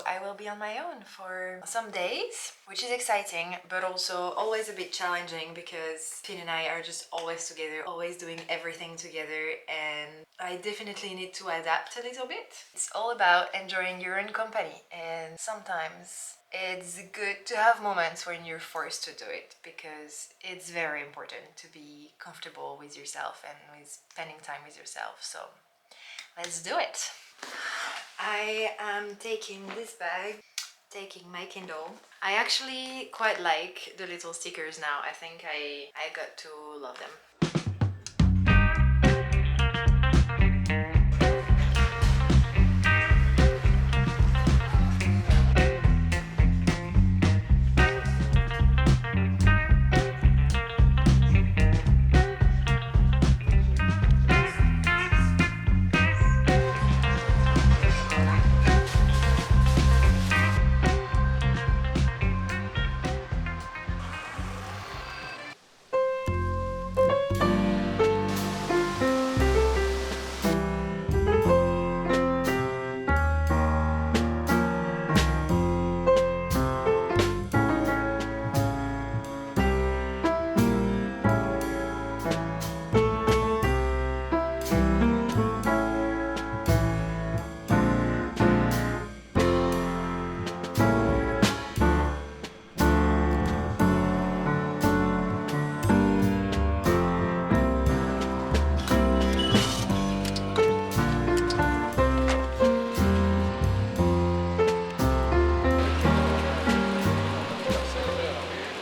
I will be on my own for some days, which is exciting, but also always a bit challenging because Finn and I are just always together, always doing everything together, and I definitely need to adapt a little bit. It's all about enjoying your own company, and sometimes it's good to have moments when you're forced to do it because it's very important to be comfortable with yourself and with spending time with yourself. So let's do it. I am taking this bag, taking my Kindle. I actually quite like the little stickers now. I think I got to love them.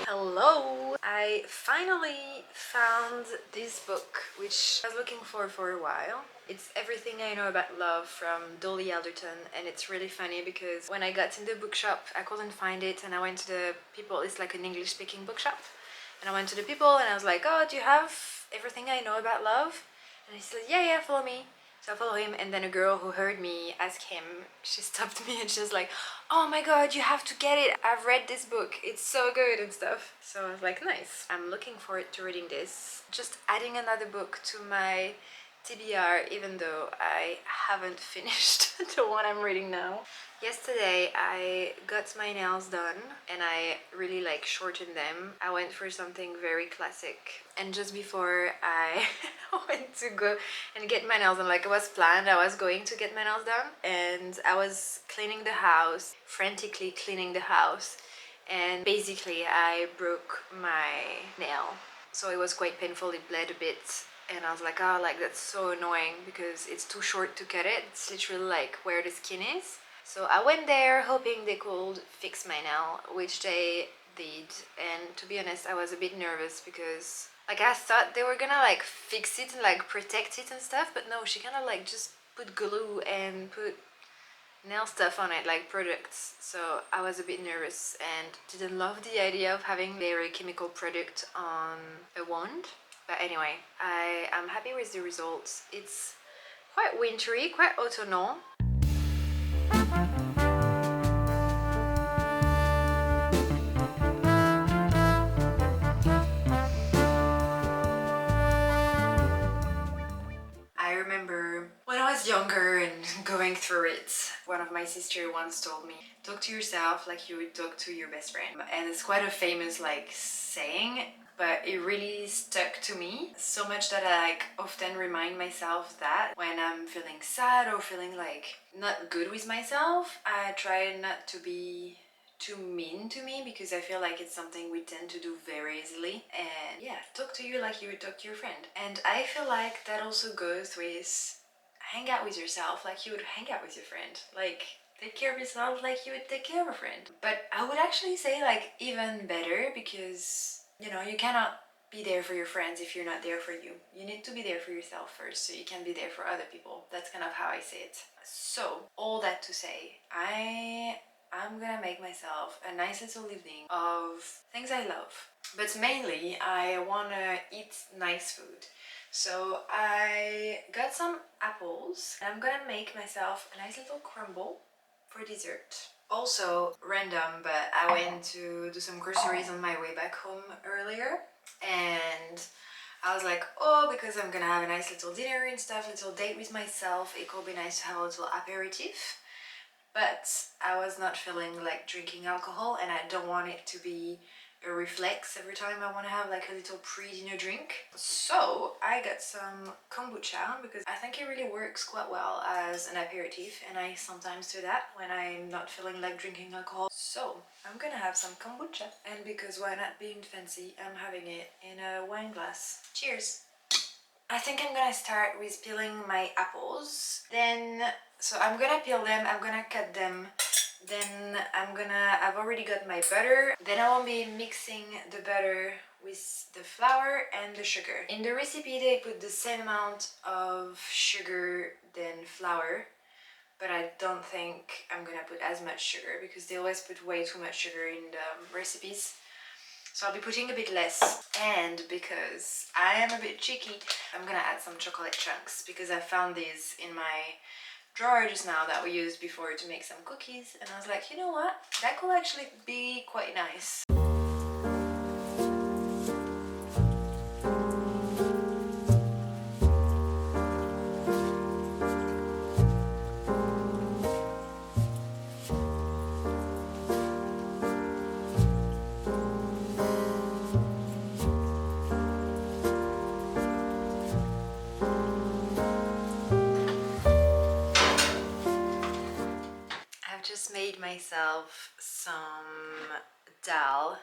Hello! I finally found this book, which I was looking for a while. It's Everything I Know About Love from Dolly Alderton, and it's really funny because when I got in the bookshop, I couldn't find it, and I went to the people. It's like an English-speaking bookshop, and I went to the people, and I was like, "Oh, do you have Everything I Know About Love?" And he said, "Yeah, follow me." So I follow him, and then a girl who heard me ask him, she stopped me and she was like, "Oh my god, you have to get it. I've read this book. It's so good," and stuff. So I was like, nice. I'm looking forward to reading this. Just adding another book to my TBR, even though I haven't finished the one I'm reading now. Yesterday I got my nails done and I really like shortened them. I went for something very classic, and just before I went to go and get my nails done, like it was planned, I was going to get my nails done, and I was cleaning the house, frantically cleaning the house, and basically I broke my nail. So it was quite painful, it bled a bit, and I was like, oh, like that's so annoying because it's too short to cut it. It's literally like where the skin is. So I went there hoping they could fix my nail, which they did, and to be honest, I was a bit nervous because like I thought they were gonna like fix it and like protect it and stuff, but no, she kind of like just put glue and put nail stuff on it, like products. So I was a bit nervous and didn't love the idea of having very chemical product on a wand. But anyway, I am happy with the results. It's quite wintry, quite autumnal. I remember when I was younger and going through it, one of my sisters once told me, talk to yourself like you would talk to your best friend. And it's quite a famous like saying, but it really stuck to me so much that I like often remind myself that when I'm feeling sad or feeling like not good with myself, I try not to be too mean to me because I feel like it's something we tend to do very easily. And yeah, talk to you like you would talk to your friend. And I feel like that also goes with hang out with yourself like you would hang out with your friend. Like take care of yourself like you would take care of a friend. But I would actually say like even better because you know you cannot be there for your friends if you're not there for you. You need to be there for yourself first so you can be there for other people. That's kind of how I see it. So all that to say, I'm gonna make myself a nice little evening of things I love. But mainly, I wanna eat nice food. So I got some apples and I'm gonna make myself a nice little crumble for dessert. Also random, but I went to do some groceries on my way back home earlier, and I was like, oh, because I'm gonna have a nice little dinner and stuff, little date with myself, it could be nice to have a little aperitif. but I was not feeling like drinking alcohol, and I don't want it to be a reflex every time I want to have like a little pre-dinner drink. So I got some kombucha because I think it really works quite well as an aperitif, and I sometimes do that when I'm not feeling like drinking alcohol. So I'm gonna have some kombucha, and because why not being fancy, I'm having it in a wine glass. Cheers! I think I'm gonna start with peeling my apples. So I'm gonna peel them, I'm gonna cut them. Then I've already got my butter. Then I will be mixing the butter with the flour and the sugar. In the recipe they put the same amount of sugar than flour, but I don't think I'm gonna put as much sugar because they always put way too much sugar in the recipes. So I'll be putting a bit less, and because I am a bit cheeky, I'm gonna add some chocolate chunks because I found these in my drawer just now that we used before to make some cookies, and I was like, you know what, that could actually be quite nice. I've just made myself some dal,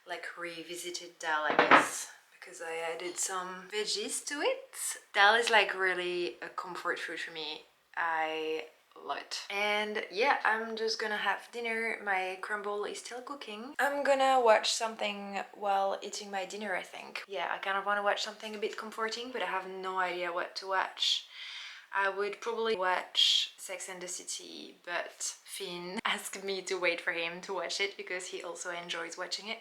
like revisited dal, I guess, because I added some veggies to it. Dal is like really a comfort food for me. I love it. And yeah, I'm just gonna have dinner. My crumble is still cooking. I'm gonna watch something while eating my dinner, I think. Yeah, I kind of want to watch something a bit comforting, but I have no idea what to watch. I would probably watch Sex and the City, but Finn asked me to wait for him to watch it because he also enjoys watching it.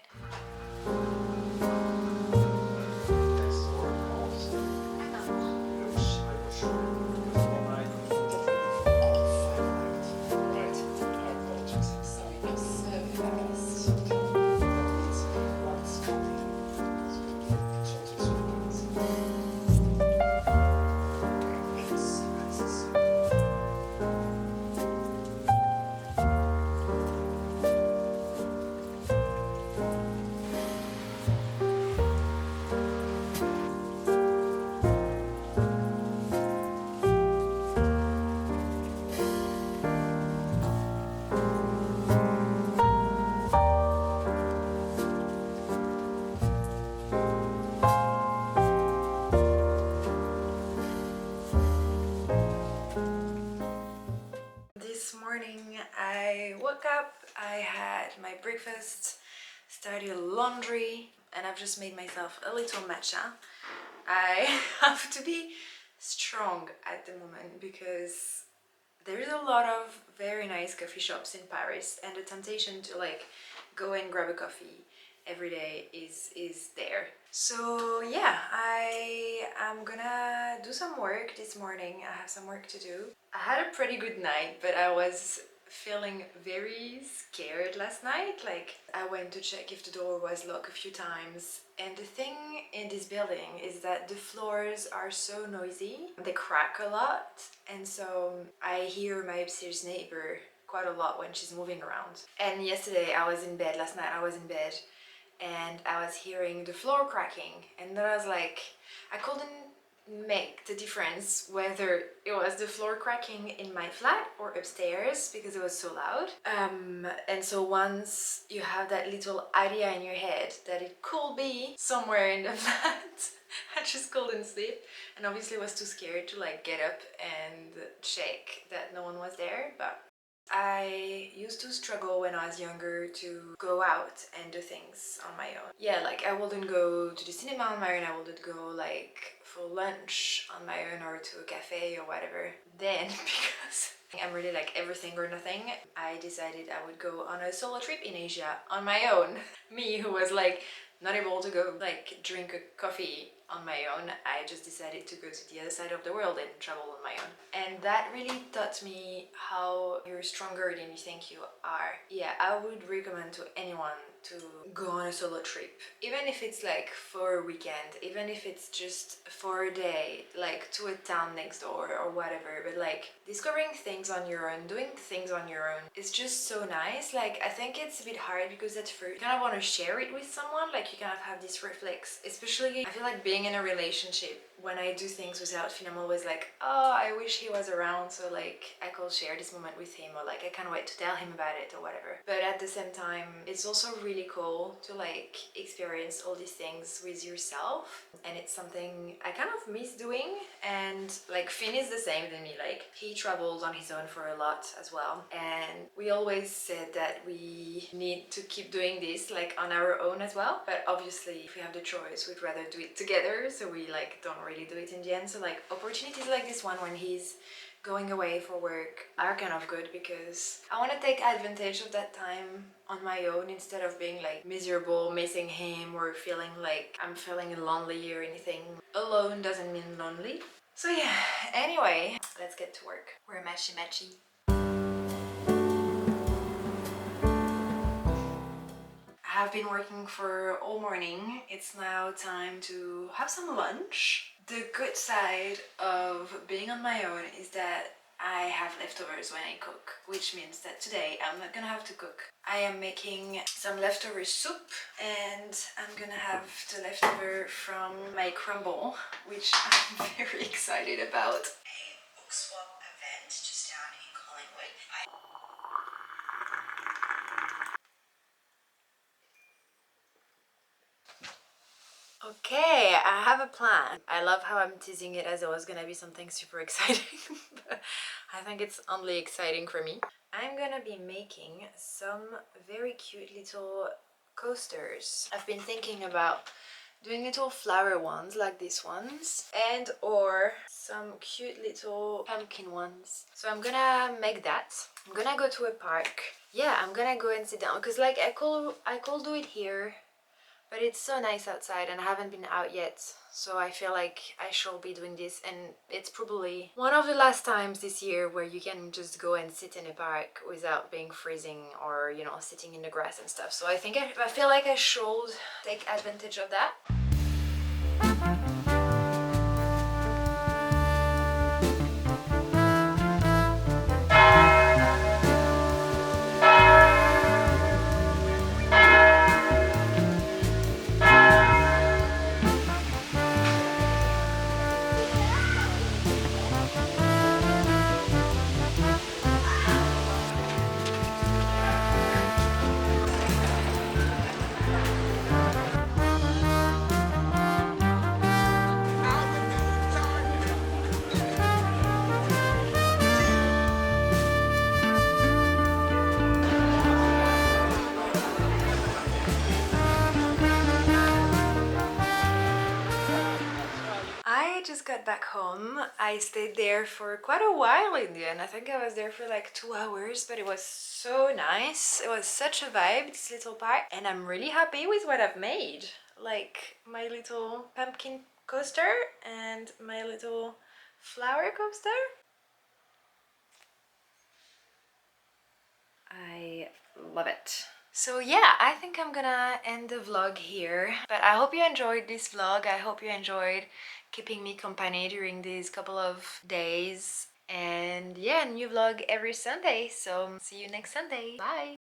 This morning I woke up, I had my breakfast, started laundry, and I've just made myself a little matcha. I have to be strong at the moment because there's a lot of very nice coffee shops in Paris, and the temptation to like go and grab a coffee every day is there. So yeah, I am gonna do some work this morning. I have some work to do. I had a pretty good night, but I was feeling very scared last night. Like, I went to check if the door was locked a few times, and the thing in this building is that the floors are so noisy, they crack a lot, and so I hear my upstairs neighbor quite a lot when she's moving around. And yesterday I was in bed, last night I was in bed, and I was hearing the floor cracking, and then I was like, I couldn't make the difference whether it was the floor cracking in my flat or upstairs because it was so loud. And so once you have that little idea in your head that it could be somewhere in the flat, I just couldn't sleep, and obviously was too scared to like get up and check that no one was there. But I used to struggle when I was younger to go out and do things on my own. Yeah, like I wouldn't go to the cinema on my own, I wouldn't go like for lunch on my own or to a cafe or whatever. Then, because I'm really like everything or nothing, I decided I would go on a solo trip in Asia on my own. Me, who was like not able to go like drink a coffee on my own. I just decided to go to the other side of the world and travel on my own. And that really taught me how you're stronger than you think you are. Yeah, I would recommend to anyone to go on a solo trip. Even if it's like for a weekend, even if it's just for a day, like to a town next door or whatever, but like discovering things on your own, doing things on your own is just so nice. Like I think it's a bit hard because at first you kind of want to share it with someone, like you kind of have this reflex, especially I feel like being in a relationship, when I do things without Finn, I'm always like, oh, I wish he was around so like I could share this moment with him, or like I can't wait to tell him about it or whatever. But at the same time, it's also really cool to like experience all these things with yourself, and it's something I kind of miss doing. And like Finn is the same than me, like he travels on his own for a lot as well, and we always said that we need to keep doing this like on our own as well, but obviously if we have the choice we'd rather do it together, so we like don't really do it in the end. So like opportunities like this one when he's going away for work are kind of good, because I want to take advantage of that time on my own instead of being like miserable missing him or feeling like I'm feeling lonely or anything. Alone doesn't mean lonely. So yeah, anyway, let's get to work. We're matchy matchy. I have been working for all morning. It's now time to have some lunch. The good side of being on my own is that I have leftovers when I cook, which means that today I'm not gonna have to cook. I am making some leftover soup, and I'm gonna have the leftover from my crumble, which I'm very excited about. A book swap event just down in Collingwood. Okay, I have a plan. I love how I'm teasing it as it was gonna be something super exciting, but I think it's only exciting for me. I'm gonna be making some very cute little coasters. I've been thinking about doing little flower ones like these ones, and or some cute little pumpkin ones. So I'm gonna make that. I'm gonna go to a park. Yeah, I'm gonna go and sit down because like I could do it here, but it's so nice outside and I haven't been out yet, so I feel like I shall be doing this, and it's probably one of the last times this year where you can just go and sit in a park without being freezing or, you know, sitting in the grass and stuff. So I think I feel like I should take advantage of that. I just got back home. I stayed there for quite a while in the end. I think I was there for like 2 hours, but it was so nice. It was such a vibe, this little park, and I'm really happy with what I've made. Like my little pumpkin coaster and my little flower coaster. I love it. So yeah, I think I'm gonna end the vlog here, but I hope you enjoyed this vlog. I hope you enjoyed keeping me company during these couple of days. And yeah, new vlog every Sunday, so see you next Sunday. Bye!